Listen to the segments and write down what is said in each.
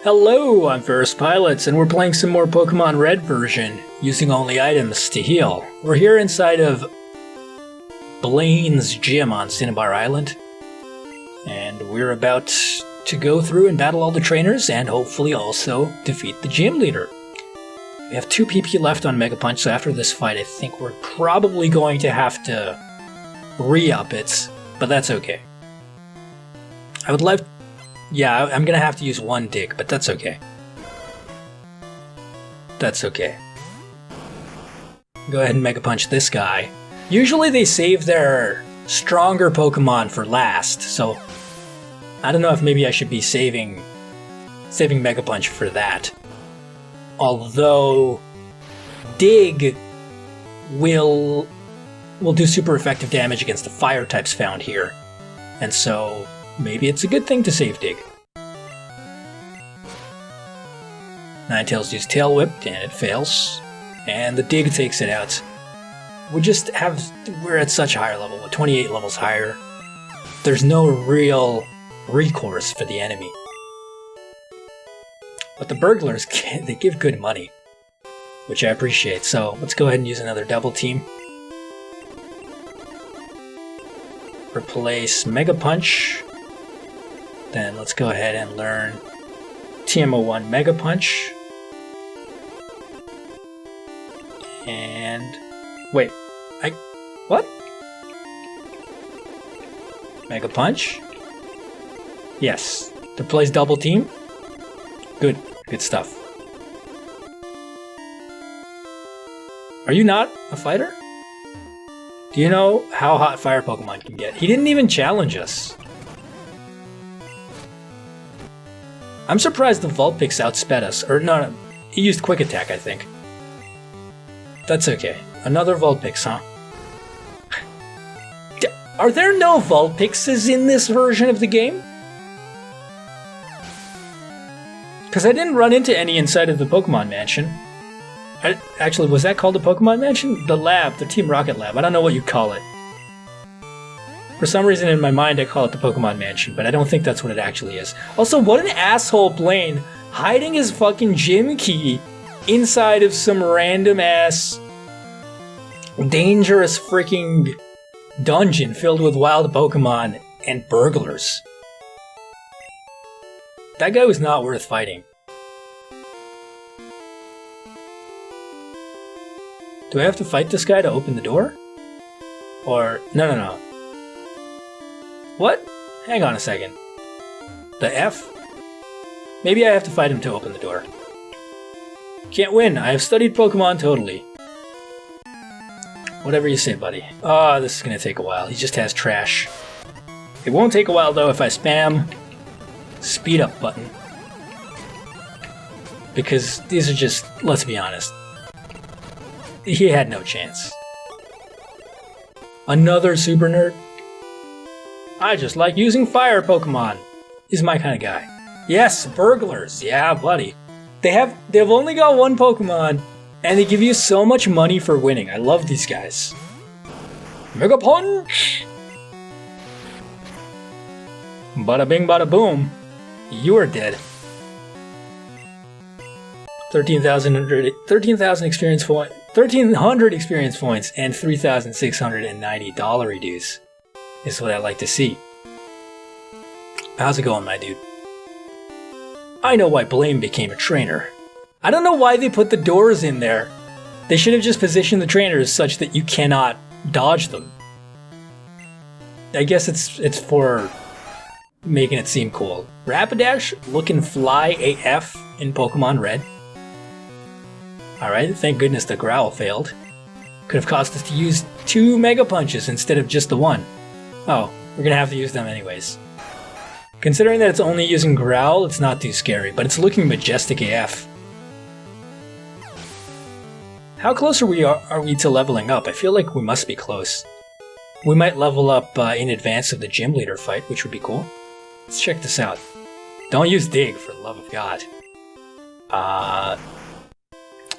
Hello, I'm FerrousPilot, and we're playing some more Pokemon Red version, using only items to heal. We're here inside of Blaine's gym on Cinnabar Island, and we're about to go through and battle all the trainers, and hopefully also defeat the gym leader. We have 2 PP left on Mega Punch, so after this fight I think we're probably going to have to re-up it, but that's okay. I would like... Yeah, I'm gonna have to use 1 dig, but that's okay. That's okay. Go ahead and Mega Punch this guy. Usually they save their stronger Pokemon for last, so I don't know if maybe I should be saving Mega Punch for that. Although Dig will do super effective damage against the fire types found here, and so maybe it's a good thing to save Dig. Ninetales used Tail Whip, and it fails. And the Dig takes it out. We're at such a higher level, 28 levels higher. There's no real recourse for the enemy. But the burglars, they give good money, which I appreciate. So let's go ahead and use another double team. Replace Mega Punch. Then let's go ahead and learn TMO1 Mega Punch. And... wait, what? Mega Punch? Yes. Replace double team? Good stuff. Are you not a fighter? Do you know how hot fire Pokemon can get? He didn't even challenge us. I'm surprised the Vulpix outsped us. Or no, he used Quick Attack, I think. That's okay. Another Vulpix, huh? Are there no Vulpixes in this version of the game? Because I didn't run into any inside of the Pokemon Mansion. Actually, was that called the Pokemon Mansion? The lab, the Team Rocket lab. I don't know what you call it. For some reason in my mind I call it the Pokemon Mansion, but I don't think that's what it actually is. Also, what an asshole Blaine, hiding his fucking gym key inside of some random ass dangerous freaking dungeon filled with wild Pokemon and burglars. That guy was not worth fighting. Do I have to fight this guy to open the door? Or... no. What? Hang on a second. The F? Maybe I have to fight him to open the door. Can't win. I have studied Pokemon totally. Whatever you say, buddy. Oh, this is gonna take a while. He just has trash. It won't take a while, though, if I spam speed up button. Because these are just, let's be honest, he had no chance. Another super nerd? I just like using fire Pokemon. He's my kind of guy. Yes, burglars. Yeah, buddy. They've only got 1 Pokemon, and they give you so much money for winning. I love these guys. Mega Punch! Bada bing, bada boom. You are dead. 13,000 experience points, 1,300 experience points, and 3,690 dollar dues is what I like to see. How's it going, my dude? I know why Blaine became a trainer. I don't know why they put the doors in there. They should have just positioned the trainers such that you cannot dodge them. I guess it's for making it seem cool. Rapidash looking fly AF in Pokemon Red. Alright, thank goodness the Growl failed. Could have cost us to use 2 Mega Punches instead of just the 1. Oh, we're gonna have to use them anyways. Considering that it's only using Growl, it's not too scary, but it's looking majestic AF. How close are we to leveling up? I feel like we must be close. We might level up in advance of the gym leader fight, which would be cool. Let's check this out. Don't use Dig, for the love of God.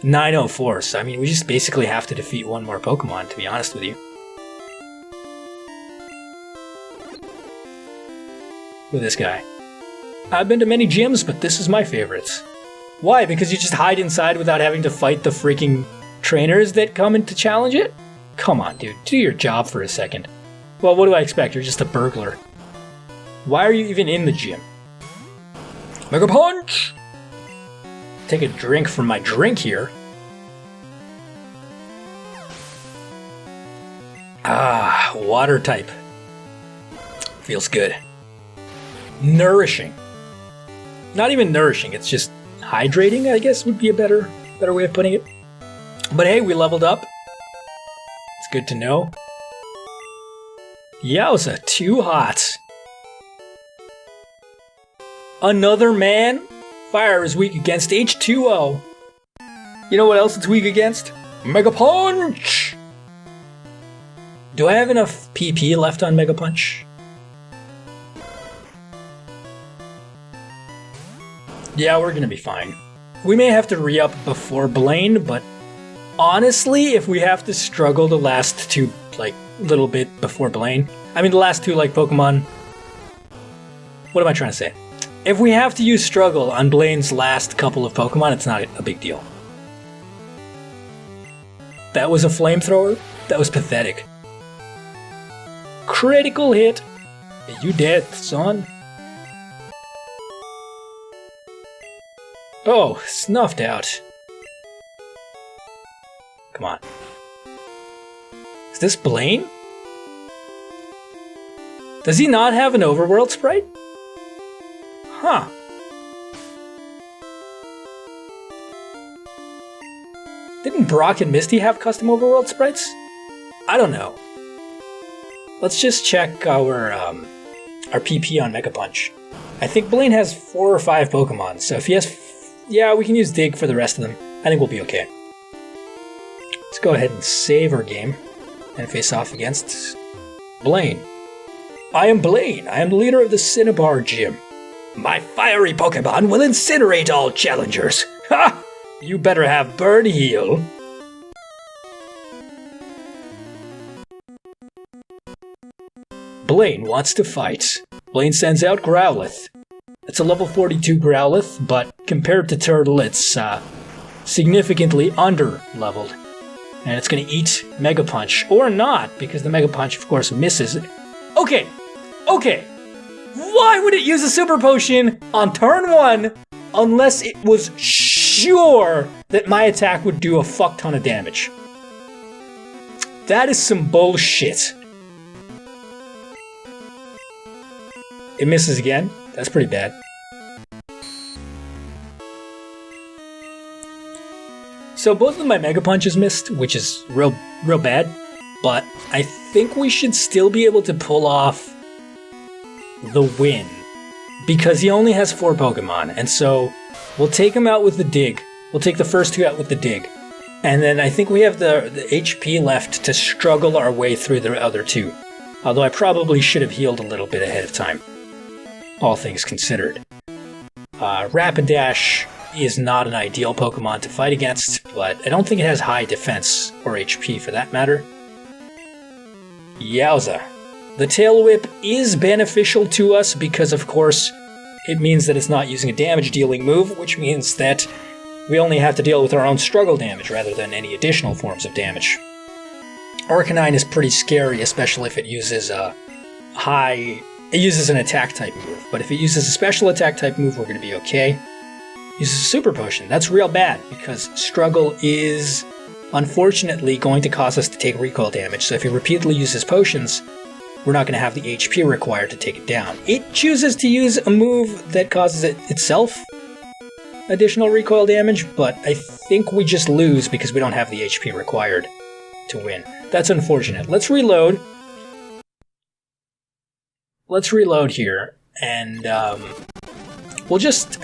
904, so I mean, we just basically have to defeat 1 more Pokemon, to be honest with you. Look at this guy. I've been to many gyms, but this is my favorite. Why? Because you just hide inside without having to fight the freaking trainers that come in to challenge it? Come on, dude. Do your job for a second. Well, what do I expect? You're just a burglar. Why are you even in the gym? Mega Punch! Take a drink from my drink here. Ah, water type. Feels good. Nourishing. Not even nourishing, it's just hydrating, I guess would be a better way of putting it. But hey, we leveled up. It's good to know. Yowza, too hot. Another man? Fire is weak against H2O. You know what else it's weak against? Mega Punch! Do I have enough PP left on Mega Punch? Yeah, we're gonna be fine. We may have to re-up before Blaine, but honestly, if we have to struggle the last two, little bit before Blaine, I mean the last two, Pokemon... What am I trying to say? If we have to use struggle on Blaine's last couple of Pokemon, it's not a big deal. That was a flamethrower? That was pathetic. Critical hit! You dead, son. Oh, snuffed out. Come on. Is this Blaine? Does he not have an overworld sprite? Huh. Didn't Brock and Misty have custom overworld sprites? I don't know. Let's just check our PP on Mega Punch. I think Blaine has 4 or 5 Pokemon, so if he has... Yeah, we can use Dig for the rest of them. I think we'll be okay. Let's go ahead and save our game and face off against Blaine. I am Blaine. I am the leader of the Cinnabar Gym. My fiery Pokemon will incinerate all challengers. Ha! You better have Burn Heal. Blaine wants to fight. Blaine sends out Growlithe. It's a level 42 Growlithe, but compared to Turtle, it's significantly under-leveled. And it's going to eat Mega Punch. Or not, because the Mega Punch, of course, misses. Okay. Why would it use a Super Potion on turn 1 unless it was sure that my attack would do a fuck ton of damage? That is some bullshit. It misses again. That's pretty bad. So both of my Mega Punches missed, which is real bad. But I think we should still be able to pull off the win. Because he only has 4 Pokemon. And so we'll take him out with the Dig. We'll take the first 2 out with the Dig. And then I think we have the HP left to struggle our way through the other 2. Although I probably should have healed a little bit ahead of time. All things considered. Rapidash is not an ideal Pokemon to fight against, but I don't think it has high defense or HP for that matter. Yowza. The Tail Whip is beneficial to us because, of course, it means that it's not using a damage-dealing move, which means that we only have to deal with our own struggle damage rather than any additional forms of damage. Arcanine is pretty scary, especially if it uses a high... It uses an attack type move, but if it uses a special attack type move, we're going to be okay. Uses a Super Potion. That's real bad, because Struggle is unfortunately going to cause us to take recoil damage, so if he repeatedly uses potions, we're not going to have the HP required to take it down. It chooses to use a move that causes it itself additional recoil damage, but I think we just lose because we don't have the HP required to win. That's unfortunate. Let's reload. Let's reload here, and I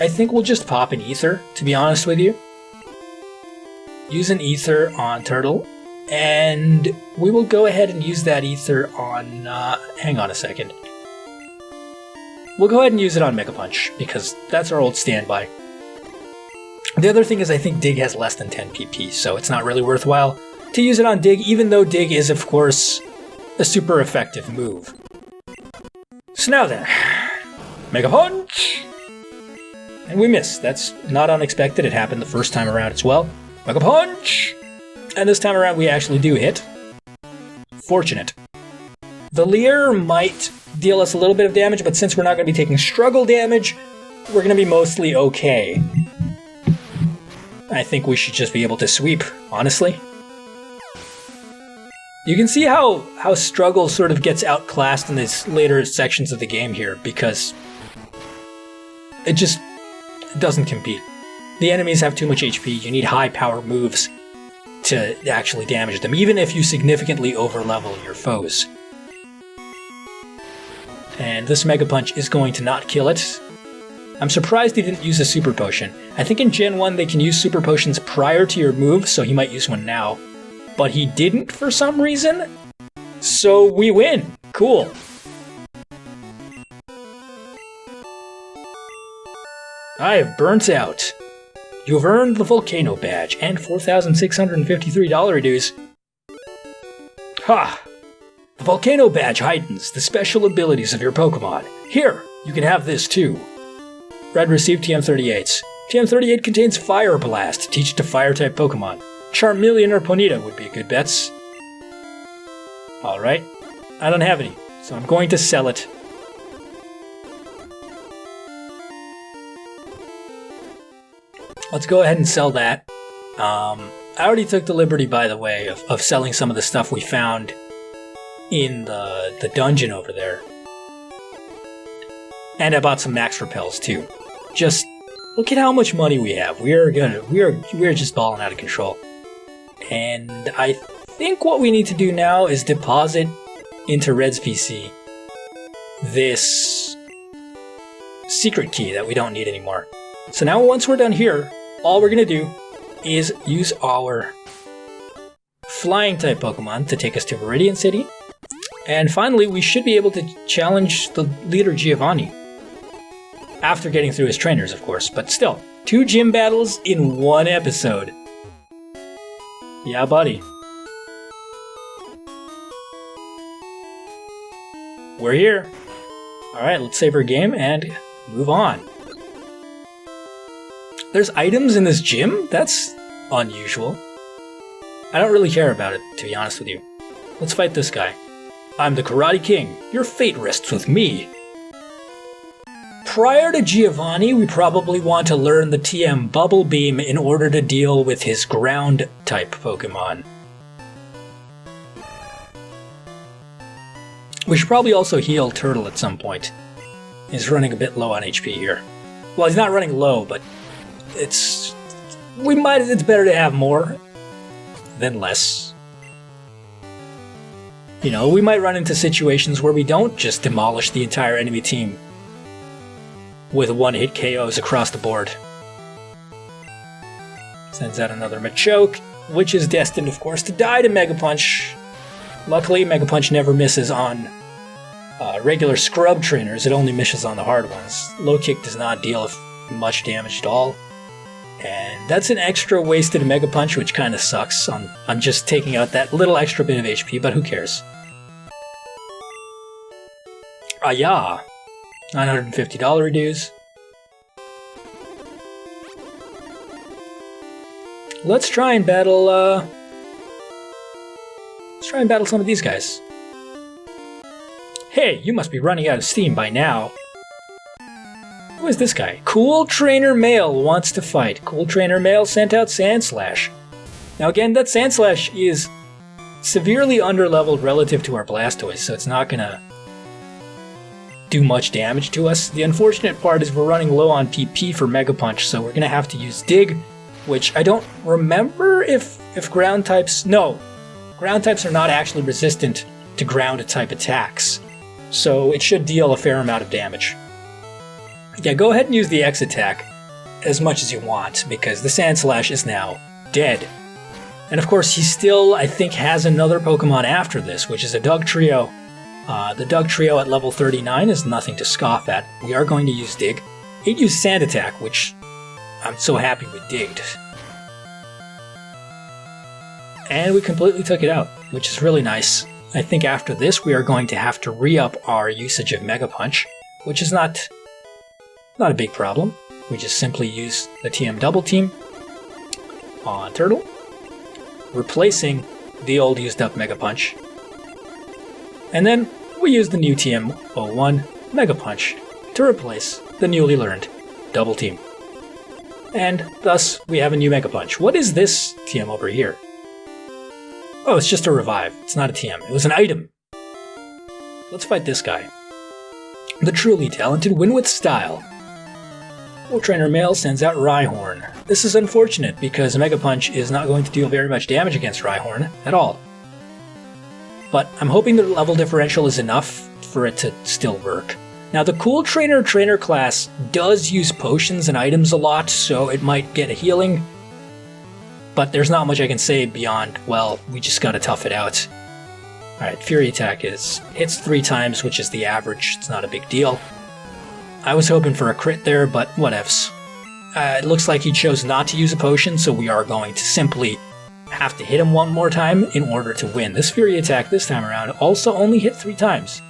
think we'll just pop an Ether, to be honest with you. Use an Ether on Turtle, and we will go ahead and use that Ether on, hang on a second. We'll go ahead and use it on Mega Punch, because that's our old standby. The other thing is I think Dig has less than 10 PP, so it's not really worthwhile to use it on Dig, even though Dig is, of course, a super effective move. So now then, Mega Punch! And we miss. That's not unexpected. It happened the first time around as well. Mega Punch! And this time around we actually do hit. Fortunate. The Leer might deal us a little bit of damage, but since we're not going to be taking struggle damage, we're going to be mostly okay. I think we should just be able to sweep, honestly. You can see how struggle sort of gets outclassed in these later sections of the game here, because it just doesn't compete. The enemies have too much HP, you need high power moves to actually damage them, even if you significantly overlevel your foes. And this Mega Punch is going to not kill it. I'm surprised he didn't use a Super Potion. I think in Gen 1 they can use Super Potions prior to your move, so he might use one now. But he didn't for some reason, so we win. Cool. I have burnt out. You've earned the Volcano Badge and $4,653 dues. Ha! The Volcano Badge heightens the special abilities of your Pokemon. Here, you can have this too. Red received TM38s. TM38 contains Fire Blast. Teach it to Fire-type Pokemon. Charmeleon or Ponyta would be good bets. Alright. I don't have any, so I'm going to sell it. Let's go ahead and sell that. I already took the liberty, by the way, of selling some of the stuff we found in the dungeon over there. And I bought some Max Repels too. Just look at how much money we have. We're just balling out of control. And I think what we need to do now is deposit into Red's PC this secret key that we don't need anymore. So now once we're done here, all we're going to do is use our flying type Pokemon to take us to Viridian City. And finally, we should be able to challenge the leader Giovanni. After getting through his trainers, of course, but still, 2 gym battles in 1 episode. Yeah, buddy. We're here. Alright, let's save our game and move on. There's items in this gym? That's unusual. I don't really care about it, to be honest with you. Let's fight this guy. I'm the Karate King. Your fate rests with me. Prior to Giovanni, we probably want to learn the TM Bubble Beam in order to deal with his ground-type Pokemon. We should probably also heal Turtle at some point. He's running a bit low on HP here. Well, he's not running low, but it's better to have more than less. You know, we might run into situations where we don't just demolish the entire enemy team with 1-hit KOs across the board. Sends out another Machoke, which is destined, of course, to die to Mega Punch. Luckily, Mega Punch never misses on regular scrub trainers, it only misses on the hard ones. Low Kick does not deal much damage at all. And that's an extra wasted Mega Punch, which kind of sucks on just taking out that little extra bit of HP, but who cares? Ah, yeah. $950 dues. Let's try and battle some of these guys. Hey, you must be running out of steam by now. Who is this guy? Cool Trainer Male wants to fight. Cool Trainer Male sent out Sandslash. Now again, that Sandslash is severely underleveled relative to our Blastoise, so it's not gonna do much damage to us. The unfortunate part is we're running low on PP for Mega Punch, so we're gonna have to use Dig, which I don't remember if ground types... No, ground types are not actually resistant to ground type attacks, so it should deal a fair amount of damage. Yeah, go ahead and use the X attack as much as you want, because the Sandslash is now dead. And of course, he still, I think, has another Pokemon after this, which is a Dugtrio. The Dugtrio at level 39 is nothing to scoff at. We are going to use Dig. It used Sand Attack, which I'm so happy we digged. And we completely took it out, which is really nice. I think after this we are going to have to re-up our usage of Mega Punch, which is not a big problem. we just simply use the TM double team on Turtle, replacing the old used up Mega Punch. And then we use the new TM01 Mega Punch to replace the newly learned double team. And thus we have a new Mega Punch. What is this TM over here? Oh, it's just a revive. It's not a TM. It was an item. Let's fight this guy. The truly talented win with style. Well, Trainer Male sends out Rhyhorn. This is unfortunate because Mega Punch is not going to deal very much damage against Rhyhorn at all. But I'm hoping the level differential is enough for it to still work. Now the Cool Trainer class does use potions and items a lot, so it might get a healing. But there's not much I can say beyond, well, we just gotta tough it out. Alright, Fury Attack hits 3 times, which is the average. It's not a big deal. I was hoping for a crit there, but whatevs. It looks like he chose not to use a potion, so we are going to simply have to hit him one more time in order to win. This Fury Attack this time around also only hit 3 times.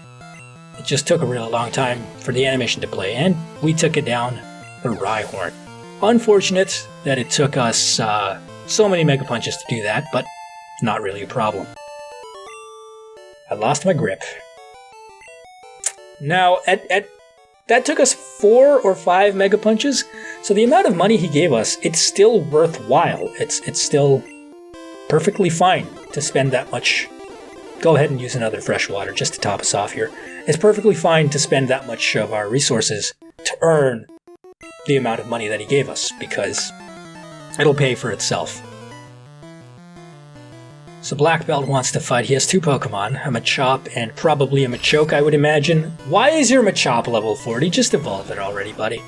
It just took a really long time for the animation to play, and we took it down with Rhyhorn. Unfortunate that it took us so many Mega Punches to do that, but not really a problem. I lost my grip. Now, that took us 4 or 5 Mega Punches, so the amount of money he gave us, it's still worthwhile. It's still perfectly fine to spend that much. Go ahead and use another fresh water just to top us off here. It's perfectly fine to spend that much of our resources to earn the amount of money that he gave us, because it'll pay for itself. So Black Belt wants to fight. He has 2 Pokemon, a Machop and probably a Machoke, I would imagine. Why is your Machop level 40? Just evolve it already, buddy.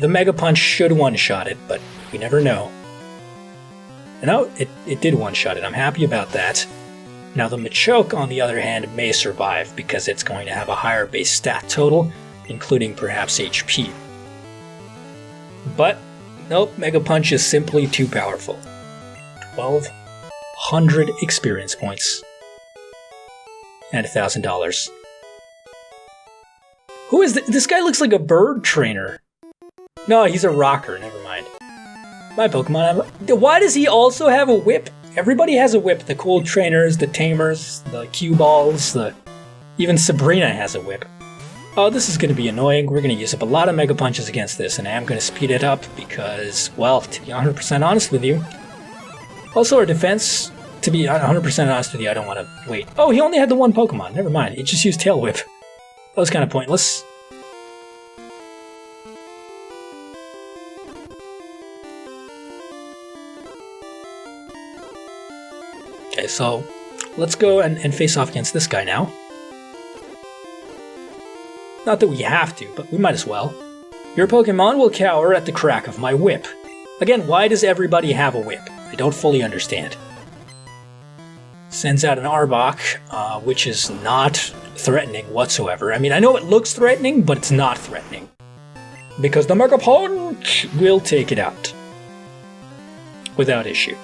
The Mega Punch should one-shot it, but we never know. And oh, it did one-shot it. I'm happy about that. Now the Machoke, on the other hand, may survive because it's going to have a higher base stat total, including perhaps HP. But, nope, Mega Punch is simply too powerful. 1,200 experience points. And $1,000. Who is this guy? Looks like a bird trainer. No, he's a rocker, never mind. My Pokemon why does he also have a whip? Everybody has a whip. The cool trainers, the tamers, the cue balls, even Sabrina has a whip. Oh, this is going to be annoying. We're going to use up a lot of Mega Punches against this, and I am going to speed it up because, well, to be 100% honest with you. Also, our defense, to be 100% honest with you, I don't want to wait. Oh, he only had the 1 Pokemon. Never mind. He just used Tail Whip. That was kind of pointless. Okay, so let's go and face off against this guy now. Not that we have to, but we might as well. Your Pokemon will cower at the crack of my whip. Again, why does everybody have a whip? I don't fully understand. Sends out an Arbok, which is not threatening whatsoever. I mean, I know it looks threatening, but it's not threatening. Because the Mega Punch will take it out. Without issue.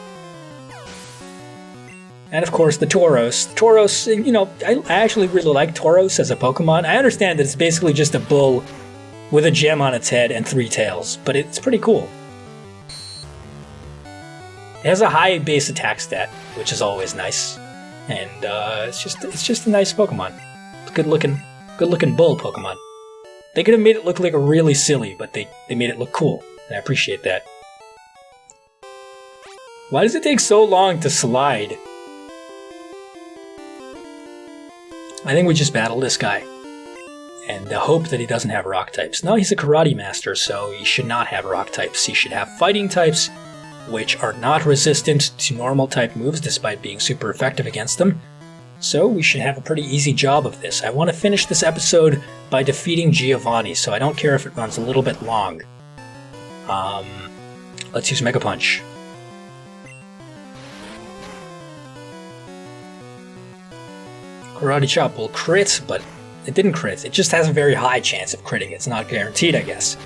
And of course, the Tauros. Tauros, you know, I actually really like Tauros as a Pokemon. I understand that it's basically just a bull with a gem on its head and 3 tails, but it's pretty cool. It has a high base attack stat, which is always nice, and it's just a nice Pokemon. It's a good looking bull Pokemon. They could have made it look like a really silly, but they made it look cool, and I appreciate that. Why does it take so long to slide? I think we just battle this guy, and hope that he doesn't have rock types. No, he's a karate master, so he should not have rock types. He should have fighting types, which are not resistant to normal type moves despite being super effective against them. So we should have a pretty easy job of this. I want to finish this episode by defeating Giovanni, so I don't care if it runs a little bit long. Let's use Mega Punch. Karate Chop will crit, but it didn't crit. It just has a very high chance of critting. It's not guaranteed, I guess.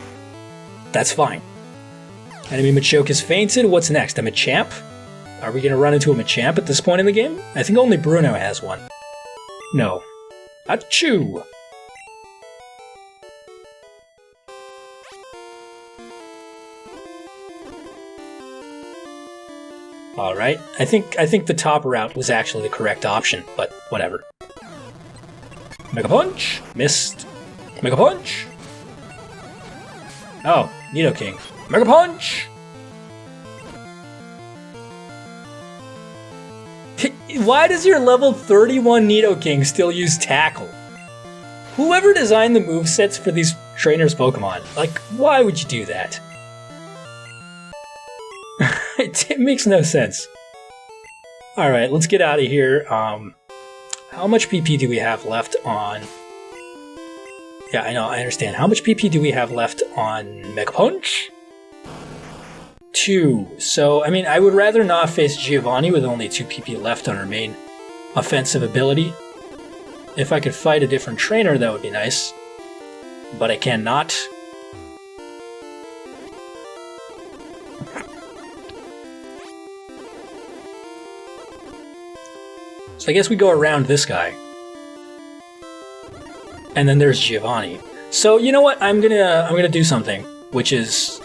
That's fine. Enemy Machoke is fainted. What's next? A Machamp? Are we going to run into a Machamp at this point in the game? I think only Bruno has one. No. Achoo! Alright, I think the top route was actually the correct option, but whatever. Mega Punch! Missed. Mega Punch! Oh, Nidoking. Mega Punch! Why does your level 31 Nidoking still use Tackle? Whoever designed the movesets for these trainers' Pokemon, like, why would you do that? It makes no sense. Alright, let's get out of here. How much PP do we have left on... Yeah, I know, I understand. How much PP do we have left on Mega Punch? 2. So, I mean, I would rather not face Giovanni with only 2 PP left on her main offensive ability. If I could fight a different trainer, that would be nice. But I cannot. So I guess we go around this guy. And then there's Giovanni. So, you know what? I'm gonna do something, which is...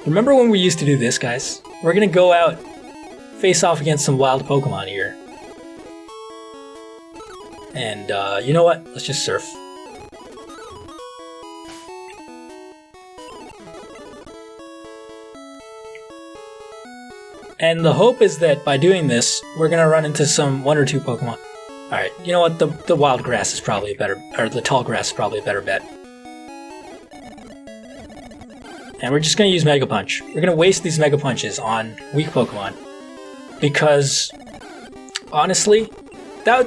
Remember when we used to do this, guys? We're gonna go out, face off against some wild Pokemon here. And, you know what? Let's just surf. And the hope is that by doing this, we're gonna run into some 1 or 2 Pokemon. Alright, you know what? The wild grass is probably a better... Or the tall grass is probably a better bet. And we're just gonna use Mega Punch. We're gonna waste these Mega Punches on weak Pokemon. Because, honestly, now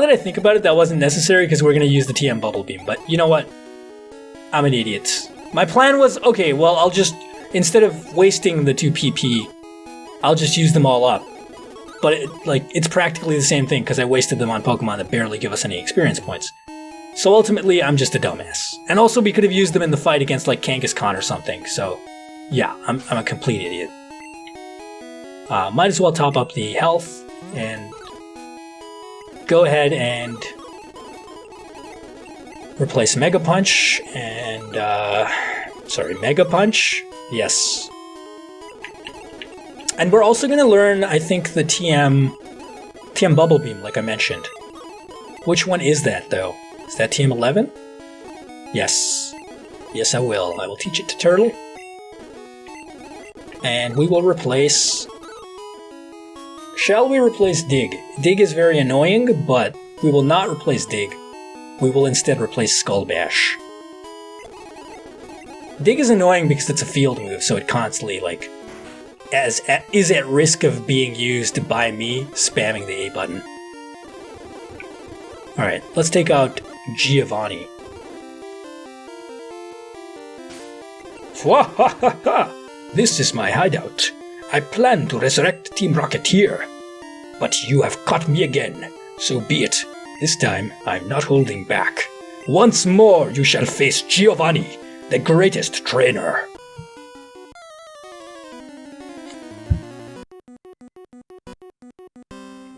that I think about it, that wasn't necessary because we're gonna use the TM Bubble Beam. But you know what? I'm an idiot. My plan was, okay, well, I'll just... Instead of wasting the 2 PP, I'll just use them all up. But, it's practically the same thing because I wasted them on Pokemon that barely give us any experience points. So ultimately, I'm just a dumbass. And also, we could have used them in the fight against, like, Kangaskhan or something. So, yeah, I'm a complete idiot. Might as well top up the health and go ahead and replace Mega Punch and, Mega Punch? Yes. And we're also going to learn, I think, the TM Bubble Beam, like I mentioned. Which one is that, though? Is that TM 11? Yes. Yes, I will. I will teach it to Turtle. And we will replace... Shall we replace Dig? Dig is very annoying, but we will not replace Dig. We will instead replace Skull Bash. Dig is annoying because it's a field move, so it constantly, like, is at risk of being used by me spamming the A button. Alright, let's take out Giovanni. Fwahahaha! This is my hideout. I plan to resurrect Team Rocket here. But you have caught me again. So be it. This time, I'm not holding back. Once more you shall face Giovanni, the greatest trainer.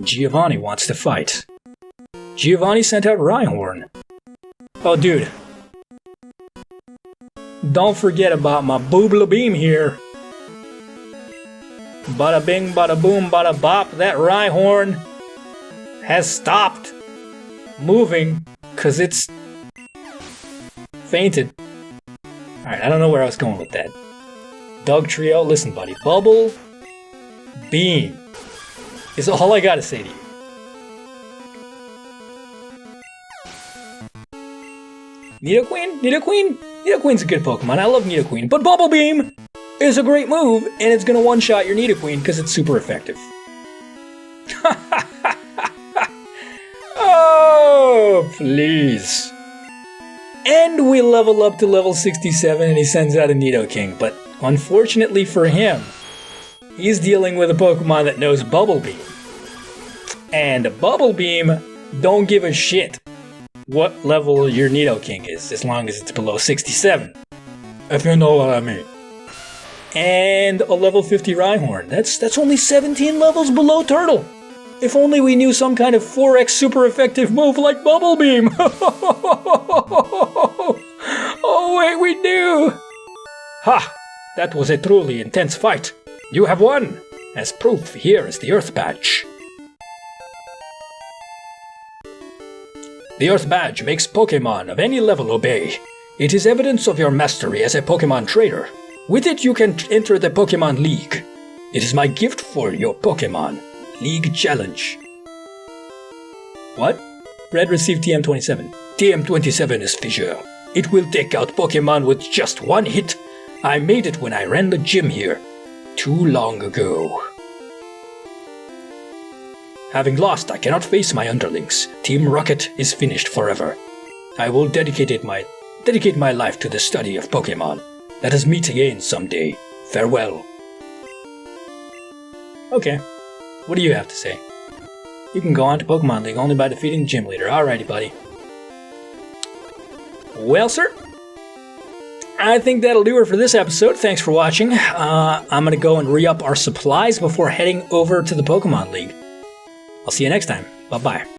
Giovanni wants to fight. Giovanni sent out Rhyhorn. Oh, dude. Don't forget about my Boobla Beam here. Bada bing, bada boom, bada bop. That Rhyhorn has stopped moving because it's fainted. Alright, I don't know where I was going with that. Dog Trio, listen, buddy. Bubble Beam is all I gotta say to you. Nidoqueen? Nidoqueen? Nidoqueen's a good Pokemon. I love Nidoqueen. But Bubble Beam is a great move, and it's gonna one-shot your Nidoqueen because it's super effective. Oh, please. And we level up to level 67 and he sends out a Nidoking, but unfortunately for him, he's dealing with a Pokemon that knows Bubble Beam. And Bubble Beam don't give a shit what level your Nidoking is, as long as it's below 67. If you know what I mean. And a level 50 Rhyhorn. That's only 17 levels below Turtle. If only we knew some kind of 4x super effective move like Bubble Beam. Oh wait, we do. Ha! That was a truly intense fight. You have won. As proof, here is the Earth Badge. The Earth Badge makes Pokemon of any level obey. It is evidence of your mastery as a Pokemon trader. With it, you can enter the Pokemon League. It is my gift for your Pokemon League Challenge. What? Red received TM27. TM27 is visual. It will take out Pokemon with just one hit. I made it when I ran the gym here, too long ago. Having lost, I cannot face my underlings. Team Rocket is finished forever. I will dedicate my life to the study of Pokemon. Let us meet again someday. Farewell. Okay, what do you have to say? You can go on to Pokemon League only by defeating the Gym Leader. Alrighty, buddy. Well, sir, I think that'll do it for this episode. Thanks for watching. I'm going to go and re-up our supplies before heading over to the Pokemon League. I'll see you next time. Bye-bye.